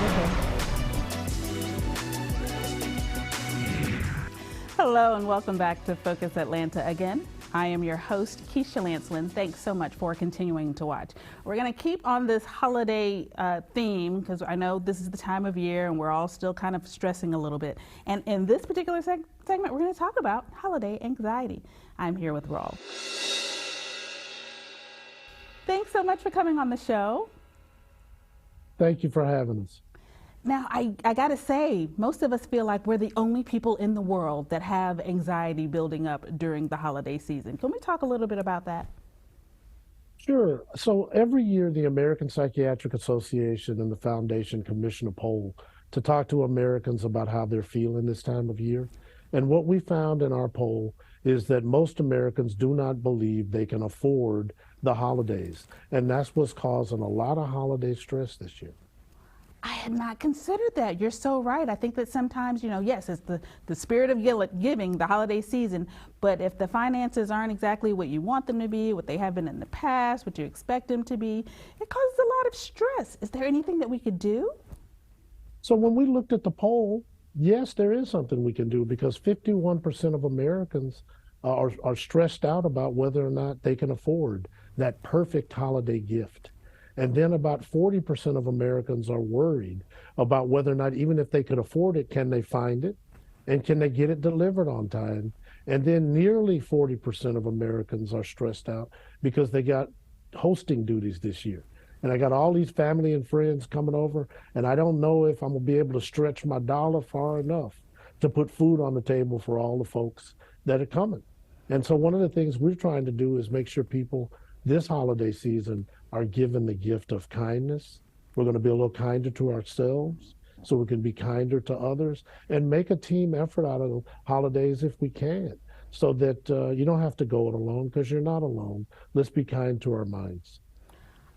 with him. Hello and welcome back to Focus Atlanta again. I am your host, Keisha Lancelin. Thanks so much for continuing to watch. We're going to keep on this holiday theme because I know this is the time of year and we're all still kind of stressing a little bit. And in this particular segment, we're going to talk about holiday anxiety. I'm here with Raul. Thanks so much for coming on the show. Thank you for having us. Now, I got to say, most of us feel like we're the only people in the world that have anxiety building up during the holiday season. Can we talk a little bit about that? Sure. So every year, the American Psychiatric Association and the Foundation commission a poll to talk to Americans about how they're feeling this time of year. And what we found in our poll is that most Americans do not believe they can afford the holidays. And that's what's causing a lot of holiday stress this year. I had not considered that. You're so right. I think that sometimes, yes, it's the spirit of giving, the holiday season, but if the finances aren't exactly what you want them to be, what they have been in the past, what you expect them to be, it causes a lot of stress. Is there anything that we could do? So when we looked at the poll, yes, there is something we can do because 51% of Americans are stressed out about whether or not they can afford that perfect holiday gift. And then about 40% of Americans are worried about whether or not, even if they could afford it, can they find it? And can they get it delivered on time? And then nearly 40% of Americans are stressed out because they got hosting duties this year. And I got all these family and friends coming over, and I don't know if I'm gonna be able to stretch my dollar far enough to put food on the table for all the folks that are coming. And so one of the things we're trying to do is make sure people this holiday season are given the gift of kindness. We're going to be a little kinder to ourselves so we can be kinder to others and make a team effort out of the holidays if we can, so that you don't have to go it alone because you're not alone. Let's be kind to our minds.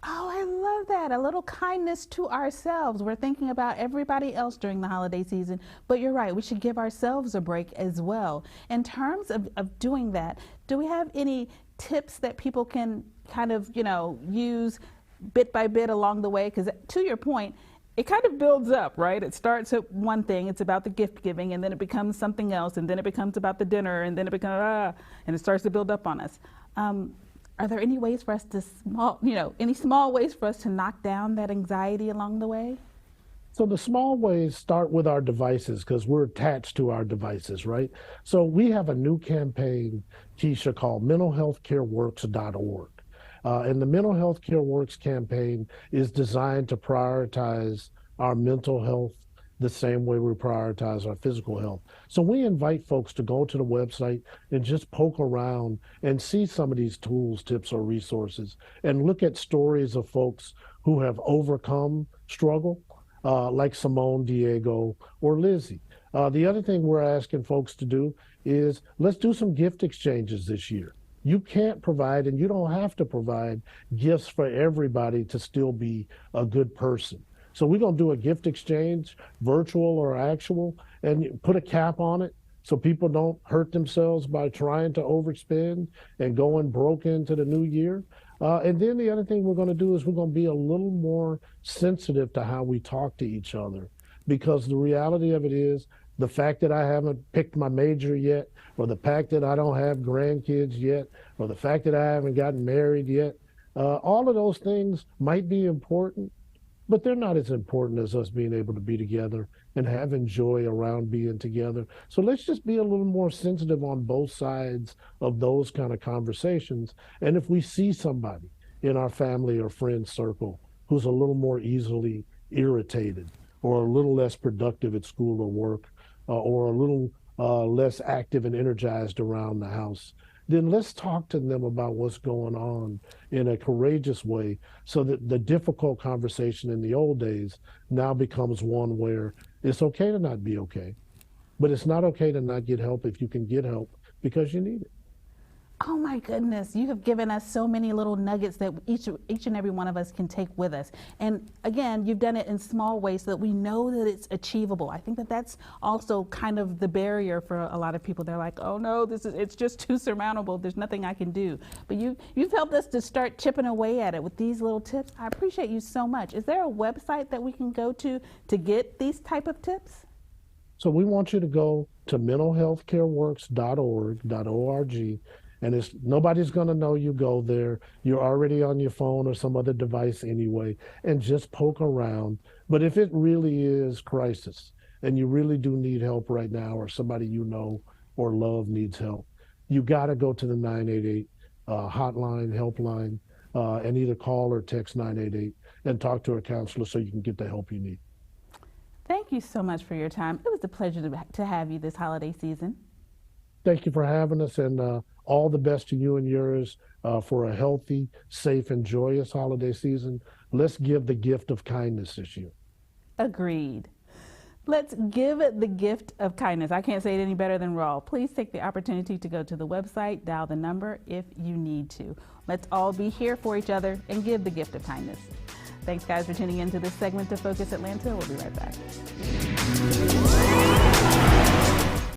Oh, I love that. A little kindness to ourselves. We're thinking about everybody else during the holiday season, but you're right. We should give ourselves a break as well. In terms of doing that, do we have any tips that people can kind of, use bit by bit along the way? Because to your point, it kind of builds up, right? It starts at one thing, it's about the gift giving, and then it becomes something else, and then it becomes about the dinner, and then it becomes, and it starts to build up on us. Are there any ways for us to any small ways for us to knock down that anxiety along the way? So the small ways start with our devices because we're attached to our devices, right? So we have a new campaign, Keisha, called mentalhealthcareworks.org. And the Mental Health Care Works campaign is designed to prioritize our mental health the same way we prioritize our physical health. So we invite folks to go to the website and just poke around and see some of these tools, tips, or resources and look at stories of folks who have overcome struggle, like Simone, Diego, or Lizzie. The other thing we're asking folks to do is let's do some gift exchanges this year. You can't provide, and you don't have to provide, gifts for everybody to still be a good person. So we're going to do a gift exchange, virtual or actual, and put a cap on it so people don't hurt themselves by trying to overspend and going broke into the new year. And then the other thing we're going to do is we're going to be a little more sensitive to how we talk to each other, because the reality of it is the fact that I haven't picked my major yet, or the fact that I don't have grandkids yet, or the fact that I haven't gotten married yet, all of those things might be important, but they're not as important as us being able to be together and having joy around being together. So let's just be a little more sensitive on both sides of those kind of conversations. And if we see somebody in our family or friend circle who's a little more easily irritated or a little less productive at school or work, or a little less active and energized around the house, then let's talk to them about what's going on in a courageous way so that the difficult conversation in the old days now becomes one where it's okay to not be okay, but it's not okay to not get help if you can get help because you need it. Oh my goodness, you have given us so many little nuggets that each and every one of us can take with us. And again, you've done it in small ways so that we know that it's achievable. I think that that's also kind of the barrier for a lot of people. They're like, oh no, it's just too surmountable. There's nothing I can do. But you've helped us to start chipping away at it with these little tips. I appreciate you so much. Is there a website that we can go to get these type of tips? So we want you to go to mentalhealthcareworks.org, and nobody's going to know you go there. You're already on your phone or some other device anyway, and just poke around. But if it really is crisis and you really do need help right now, or somebody you know or love needs help, you got to go to the 988 hotline, helpline, and either call or text 988 and talk to a counselor so you can get the help you need. Thank you so much for your time. It was a pleasure to have you this holiday season. Thank you for having us, and all the best to you and yours for a healthy, safe, and joyous holiday season. Let's give the gift of kindness this year. Agreed. Let's give it the gift of kindness. I can't say it any better than Raw. Please take the opportunity to go to the website, dial the number if you need to. Let's all be here for each other and give the gift of kindness. Thanks, guys, for tuning in to this segment of Focus Atlanta. We'll be right back.